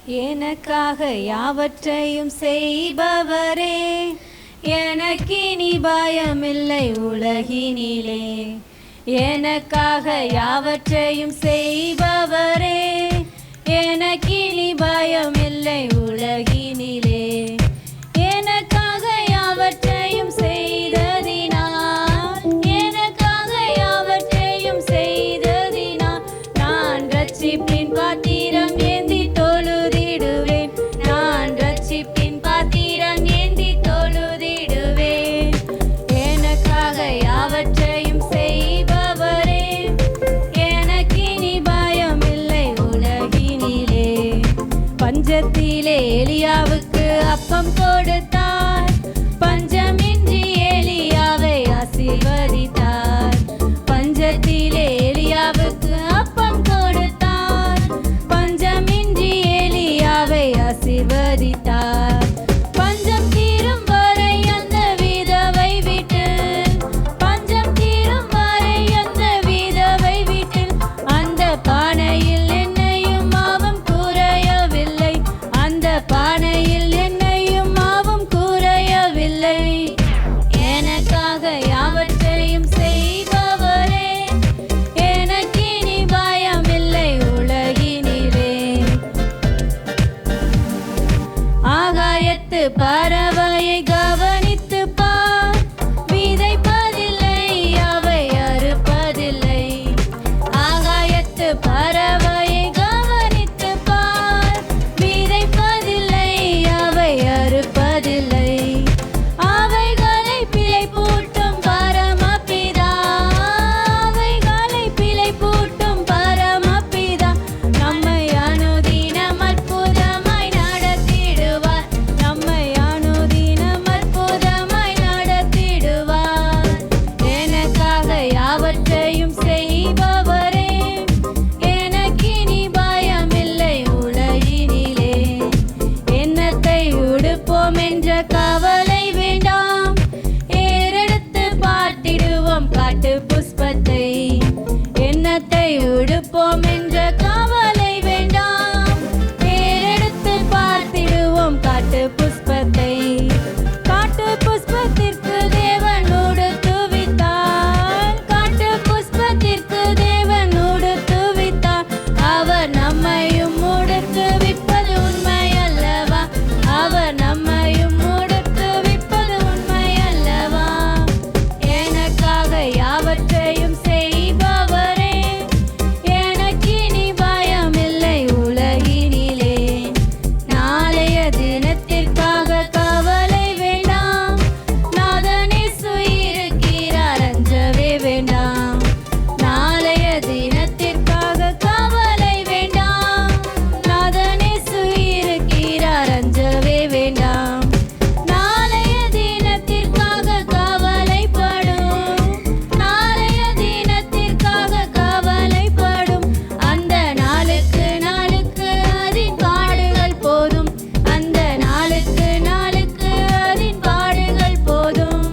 எனக்காக யாவற்றையும் செய்பவரே, எனக்கினி பயமில்லை உலகினிலே. எனக்காக யாவற்றையும் செய்பவரே, எனக்கினி பயமில்லை உலகினிலே. எனக்காக யாவற்றையும் செய்ததினால், எனக்காக யாவற்றையும் செய்ததினால், நான் ரட்சிப்பின் பாத்திரம் ஏந்தி தொழுதிடுவேன். நான் ரட்சிப்பின் பாத்திரம் ஏந்தி தொழுதிடுவேன். எனக்காக யாவற்றையும் செய்பவரே, எனக்கினி பயமில்லை உலகினிலே. பஞ்சத்திலே எலியாவுக்கு அப்பம் கொடுத்தார், பஞ்சமின்றி எலியாவை ஆசீர்வதித்தார். பஞ்சத்திலே எலியாவுக்கு அப்பம் கொடுத்தார், பஞ்சமின்றி எலியாவை ஆசீர்வதித்தார். பஞ்சம் தீரும் வரை அந்த விதவை வீட்டில், பஞ்சம் தீரும் வரை அந்த விதவை வீட்டில், அந்த பானையில் என்னையும் மாவும் குறையவில்லை. அந்த பானையில் என்னையும் மாவும் குறையவில்லை. எனக்காக யாவற்றையும் செய்பவரே, எனக்கினி பயமில்லை உலகினிலே. ஆகாயத்து பறவையை கவனித்து பார், விதைப்பதில்லை அவை அறுப்பதில்லை. ஆகாயத்து பறவையை கவனித்து பார், விதைப்பதில்லை அவை அறுப்பதில்லை. அவைகளை பிழை பூட்டும் பரமபிதா, அவைகளை பிழை பூட்டும் பரமபிதா, நம்மை அனுதினம் அற்புதமாய் நடத்திடுவார். நம்மை அனுதினம் அற்புதமாய் நடத்திடுவார். எனக்காக யாவற்றையும் செய்பவரே, எனக்கினி பயமில்லை உலகினிலே. என்னத்தை உடுப்போம் என்ற கவலை வேண்டாம், ஏறெடுத்து பார்த்திடுவோம் காட்டு புஷ்பத்தை. என்னத்தை உடுப்போம் என்ற கவலை வேண்டாம், ஏறெடுத்து பார்த்திடுவோம் காட்டு புஷ்பத்தை. காட்டு புஷ்பத்திற்கு தேவன் உடுத்துவித்தார், காட்டு புஷ்பத்திற்கு தேவன் உடுத்துவித்தார். அவர் நம்மையும் உடுத்துவிப்பது உண்மை அல்லவா? அவர் நம்மையும் உடுத்துவிப்பது உண்மை அல்லவா? எனக்காக யாவற்றையும் செய்பவரே, எனக்கினி பயமில்லை உலகினிலே. நாளைய தினத்திற்காக கவலை வேண்டாம், நாதனேசு இருக்கிறார், அஞ்சவே வேண்டாம். நாளைய தினத்திற்காக கவலை வேண்டாம், நாதனேசு இருக்கிறார், அஞ்சவே வேண்டாம். நாளைய தினத்திற்காக கவலைப்படும், நாளைய தினத்திற்காக கவலைப்படும். அந்த நாளுக்கு நாளுக்கு அதின் பாடுகள் போதும், அந்த நாளுக்கு நாளுக்கு அதின் பாடுகள் போதும்.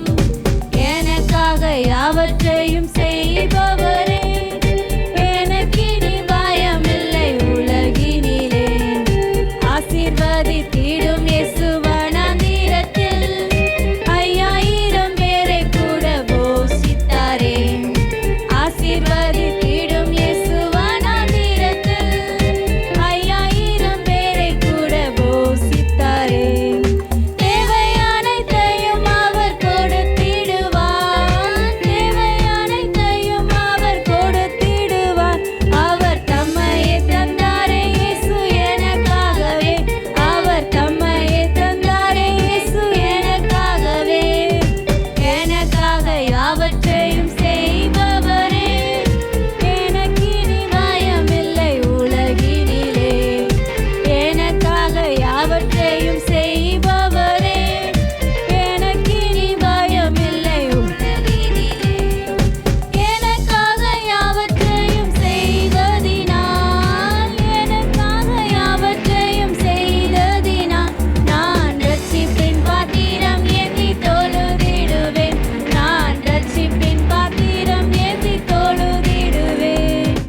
எனக்காக யாவற்றையும் செய்பவரே, எனக்கினி பயமில்லை உலகினிலே. ஆசீர்வதித்திடும் இயேசு